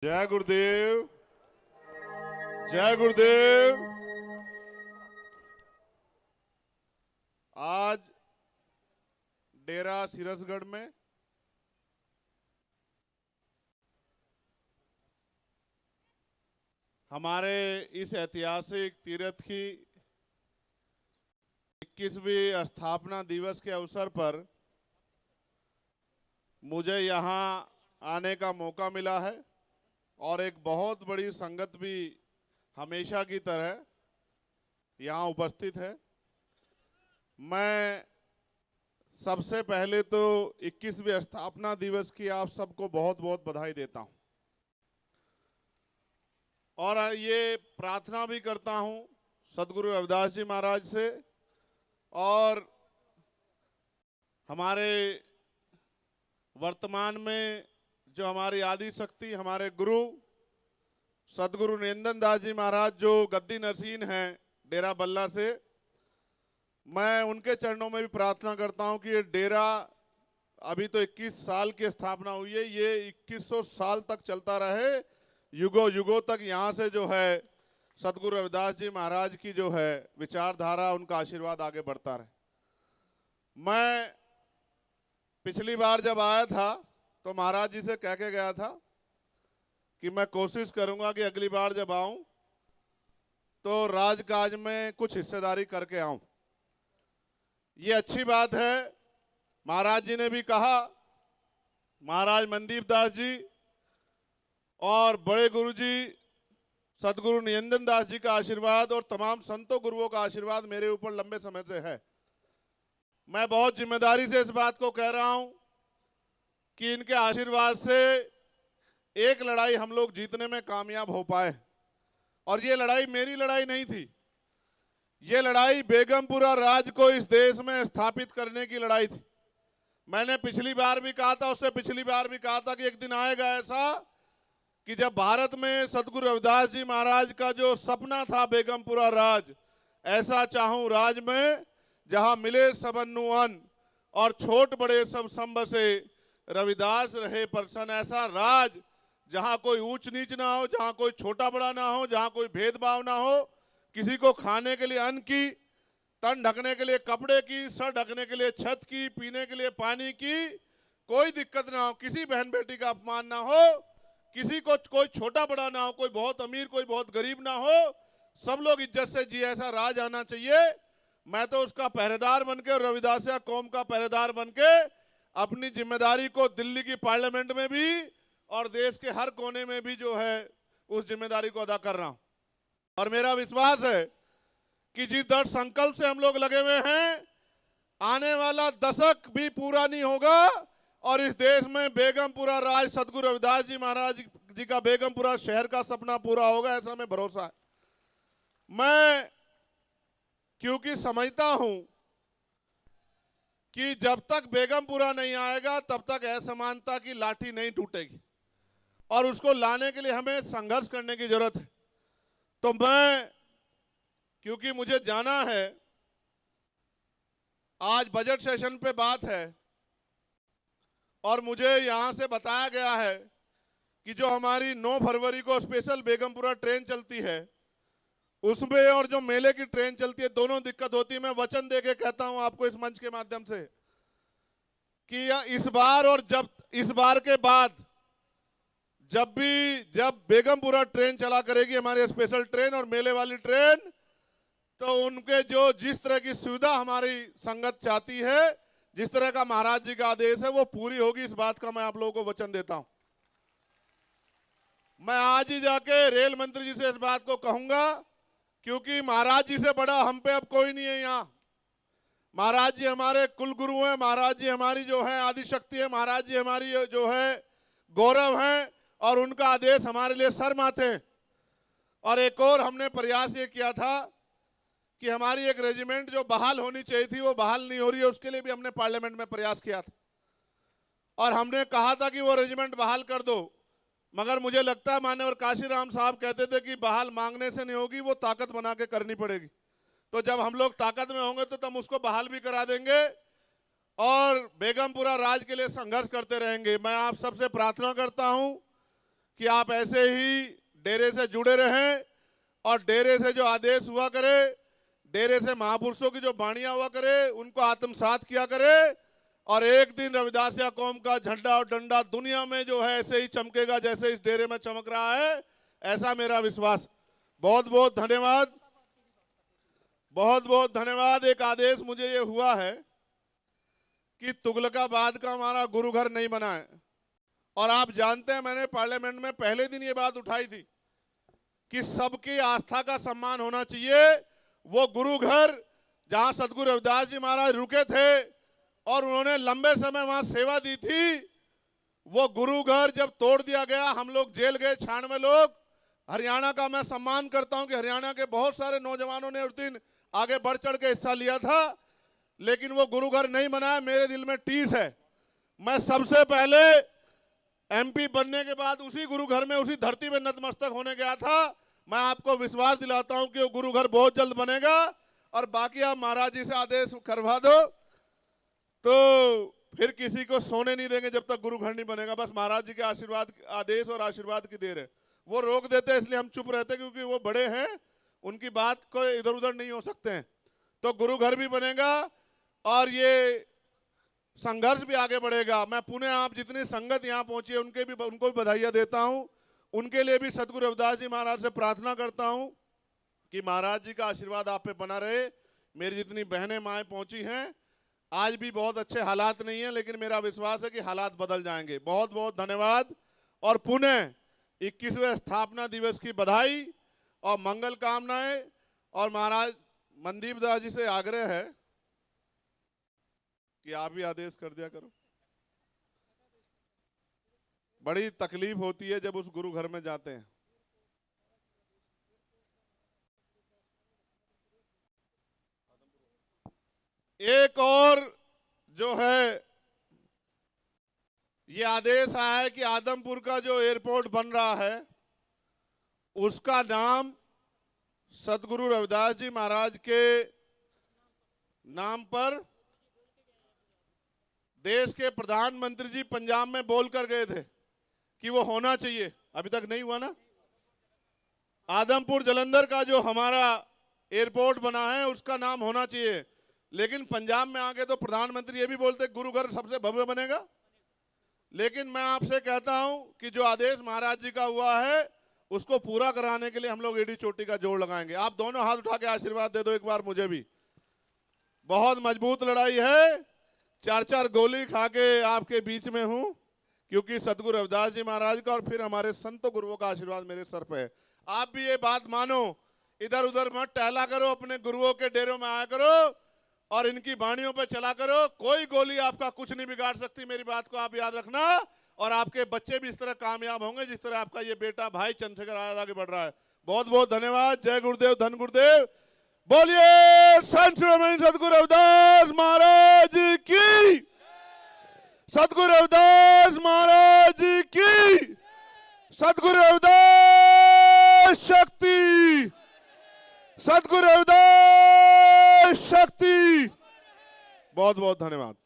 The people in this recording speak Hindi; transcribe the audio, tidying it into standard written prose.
जय गुरुदेव। जय गुरुदेव। आज डेरा सिरसगढ़ में हमारे इस ऐतिहासिक तीर्थ की 21वीं स्थापना दिवस के अवसर पर मुझे यहाँ आने का मौका मिला है और एक बहुत बड़ी संगत भी हमेशा की तरह यहाँ उपस्थित है। मैं सबसे पहले तो 21वीं स्थापना दिवस की आप सबको बहुत बहुत बधाई देता हूँ और ये प्रार्थना भी करता हूँ सदगुरु रविदास जी महाराज से और हमारे वर्तमान में जो हमारी आदि शक्ति हमारे गुरु सदगुरु नरेंद्र दास जी महाराज जो गद्दी नरसीन हैं डेरा बल्ला से, मैं उनके चरणों में भी प्रार्थना करता हूं कि ये डेरा अभी तो 21 साल की स्थापना हुई है, ये 2100 साल तक चलता रहे, युगों युगों तक यहाँ से जो है सदगुरु रविदास जी महाराज की जो है विचारधारा, उनका आशीर्वाद आगे बढ़ता रहे। मैं पिछली बार जब आया था तो महाराज जी से कह के गया था कि मैं कोशिश करूंगा कि अगली बार जब आऊं तो राजकाज में कुछ हिस्सेदारी करके आऊं। ये अच्छी बात है। महाराज जी ने भी कहा, महाराज मनदीप दास जी और बड़े गुरु जी सदगुरु नरेंद्र दास जी का आशीर्वाद और तमाम संतों गुरुओं का आशीर्वाद मेरे ऊपर लंबे समय से है। मैं बहुत जिम्मेदारी से इस बात को कह रहा हूं कि इनके आशीर्वाद से एक लड़ाई हम लोग जीतने में कामयाब हो पाए। और ये लड़ाई मेरी लड़ाई नहीं थी, ये लड़ाई बेगमपुरा राज को इस देश में स्थापित करने की लड़ाई थी। मैंने पिछली बार भी कहा था, उससे पिछली बार भी कहा था कि एक दिन आएगा ऐसा कि जब भारत में सदगुरु रविदास जी महाराज का जो सपना था बेगमपुरा राज, ऐसा चाहूं राज में जहां मिले सबन्नु अन्न और छोट बड़े सब संब से रविदास रहे प्रसन्न। ऐसा राज जहां कोई ऊंच नीच ना हो, जहां कोई छोटा बड़ा ना हो, जहां कोई भेदभाव ना हो, किसी को खाने के लिए अन्न की, तन ढकने के लिए कपड़े की, सर ढकने के लिए छत की, पीने के लिए पानी की कोई दिक्कत ना हो, किसी बहन बेटी का अपमान ना हो, किसी को कोई छोटा बड़ा ना हो, कोई बहुत अमीर कोई बहुत गरीब ना हो, सब लोग इज्जत से जिए, ऐसा राज आना चाहिए। मैं तो उसका पहरेदार बनके और रविदासिया कौम का पहरेदार बनके अपनी जिम्मेदारी को दिल्ली की पार्लियामेंट में भी और देश के हर कोने में भी जो है उस जिम्मेदारी को अदा कर रहा हूं। और मेरा विश्वास है कि जिस दृढ़ संकल्प से हम लोग लगे हुए हैं, आने वाला दशक भी पूरा नहीं होगा और इस देश में बेगमपुरा राज सदगुरु रविदास जी महाराज जी का बेगमपुरा शहर का सपना पूरा होगा, ऐसा हमें भरोसा है। मैं क्योंकि समझता हूं कि जब तक बेगमपुरा नहीं आएगा तब तक असमानता की लाठी नहीं टूटेगी और उसको लाने के लिए हमें संघर्ष करने की जरूरत है। तो मैं, क्योंकि मुझे जाना है, आज बजट सेशन पे बात है और मुझे यहां से बताया गया है कि जो हमारी 9 फरवरी को स्पेशल बेगमपुरा ट्रेन चलती है उसमें और जो मेले की ट्रेन चलती है, दोनों दिक्कत होती है। मैं वचन देके कहता हूं आपको इस मंच के माध्यम से कि इस बार और जब इस बार के बाद जब बेगमपुरा ट्रेन चला करेगी हमारी स्पेशल ट्रेन और मेले वाली ट्रेन, तो उनके जो जिस तरह की सुविधा हमारी संगत चाहती है, जिस तरह का महाराज जी का आदेश है, वो पूरी होगी। इस बात का मैं आप लोगों को वचन देता हूं। मैं आज ही जाके रेल मंत्री जी से इस बात को कहूंगा, क्योंकि महाराज जी से बड़ा हम पे अब कोई नहीं है यहाँ। महाराज जी हमारे कुल गुरु हैं, महाराज जी हमारी जो है आदि शक्ति है, महाराज जी हमारी जो है गौरव है और उनका आदेश हमारे लिए सर माथे। और एक और हमने प्रयास ये किया था कि हमारी एक रेजिमेंट जो बहाल होनी चाहिए थी वो बहाल नहीं हो रही है, उसके लिए भी हमने पार्लियामेंट में प्रयास किया था और हमने कहा था कि वो रेजिमेंट बहाल कर दो। मगर मुझे लगता है माननीय काशीराम साहब कहते थे कि बहाल मांगने से नहीं होगी, वो ताकत बना के करनी पड़ेगी। तो जब हम लोग ताकत में होंगे तो हम उसको बहाल भी करा देंगे और बेगमपुरा राज के लिए संघर्ष करते रहेंगे। मैं आप सबसे प्रार्थना करता हूं कि आप ऐसे ही डेरे से जुड़े रहें और डेरे से जो आदेश हुआ करे, डेरे से महापुरुषों की जो वाणियां हुआ करे, उनको आत्मसात किया करे और एक दिन रविदासिया कौम का झंडा और डंडा दुनिया में जो है ऐसे ही चमकेगा जैसे इस डेरे में चमक रहा है, ऐसा मेरा विश्वास। बहुत बहुत धन्यवाद, बहुत बहुत धन्यवाद। एक आदेश मुझे ये हुआ है कि तुगलकाबाद का हमारा गुरु घर नहीं बना है, और आप जानते हैं मैंने पार्लियामेंट में पहले दिन ये बात उठाई थी कि सबकी आस्था का सम्मान होना चाहिए। वो गुरु घर जहां सदगुरु रविदास जी महाराज रुके थे और उन्होंने लंबे समय वहां सेवा दी थी, वो गुरु घर जब तोड़ दिया गया, हम लोग जेल गए 96 लोग। हरियाणा का मैं सम्मान करता हूं कि हरियाणा के बहुत सारे नौजवानों ने उस दिन आगे बढ़ चढ़ के हिस्सा लिया था, लेकिन वो गुरु घर नहीं बना है। मेरे दिल में टीस है। मैं सबसे पहले एमपी बनने के बाद उसी गुरु घर में, उसी धरती में नतमस्तक होने गया था। मैं आपको विश्वास दिलाता हूं कि वो गुरु घर बहुत जल्द बनेगा, और बाकी आप महाराज जी से आदेश करवा दो तो फिर किसी को सोने नहीं देंगे जब तक गुरु घर नहीं बनेगा। बस महाराज जी के आशीर्वाद, आदेश और आशीर्वाद की देर है। वो रोक देते हैं इसलिए हम चुप रहते, क्योंकि वो बड़े हैं, उनकी बात को इधर उधर नहीं हो सकते हैं। तो गुरु घर भी बनेगा और ये संघर्ष भी आगे बढ़ेगा। मैं पुनः आप जितनी संगत यहाँ पहुंची है उनको भी बधाइयां देता हूं। उनके लिए भी सदगुरु रविदास जी महाराज से प्रार्थना करता हूं कि महाराज जी का आशीर्वाद आप पे बना रहे। मेरी जितनी बहनें माएँ पहुंची हैं, आज भी बहुत अच्छे हालात नहीं है, लेकिन मेरा विश्वास है कि हालात बदल जाएंगे। बहुत बहुत धन्यवाद, और पुनः 21वें स्थापना दिवस की बधाई और मंगल कामनाएं। और महाराज मनदीप दास जी से आग्रह है कि आप भी आदेश कर दिया करो। बड़ी तकलीफ होती है जब उस गुरु घर में जाते हैं। एक और जो है ये आदेश आया है कि आदमपुर का जो एयरपोर्ट बन रहा है उसका नाम सदगुरु रविदास जी महाराज के नाम पर देश के प्रधानमंत्री जी पंजाब में बोल कर गए थे कि वो होना चाहिए। अभी तक नहीं हुआ ना। आदमपुर जालंधर का जो हमारा एयरपोर्ट बना है उसका नाम होना चाहिए, लेकिन पंजाब में आके तो प्रधानमंत्री ये भी बोलते गुरु घर सबसे भव्य बनेगा। लेकिन मैं आपसे कहता हूं कि जो आदेश महाराज जी का हुआ है उसको पूरा कराने के लिए हम लोग एडी चोटी का जोड़ लगाएंगे। आप दोनों हाथ उठा के आशीर्वाद दे दो एक बार मुझे भी। बहुत मजबूत लड़ाई है, 4-4 गोली खा के आपके बीच में हूं, क्योंकि सदगुरु रविदास जी महाराज का और फिर हमारे संतों गुरुओं का आशीर्वाद मेरे सर पे है। आप भी ये बात मानो, इधर उधर मत टहला करो, अपने गुरुओं के डेरों में आया करो और इनकी वाणियों पे चला करो। कोई गोली आपका कुछ नहीं बिगाड़ सकती, मेरी बात को आप याद रखना। और आपके बच्चे भी इस तरह कामयाब होंगे जिस तरह आपका ये बेटा भाई चंद्रशेखर आजाद आगे बढ़ रहा है। बहुत बहुत धन्यवाद। जय गुरुदेव, धन गुरुदेव। बोलिए संत शिरोमणि सदगुरु रविदास महाराज की, सदगुरु रविदास महाराज की, सदगुरु रविदास शक्ति, सदगुरु रविदास शक्ति। बहुत बहुत धन्यवाद।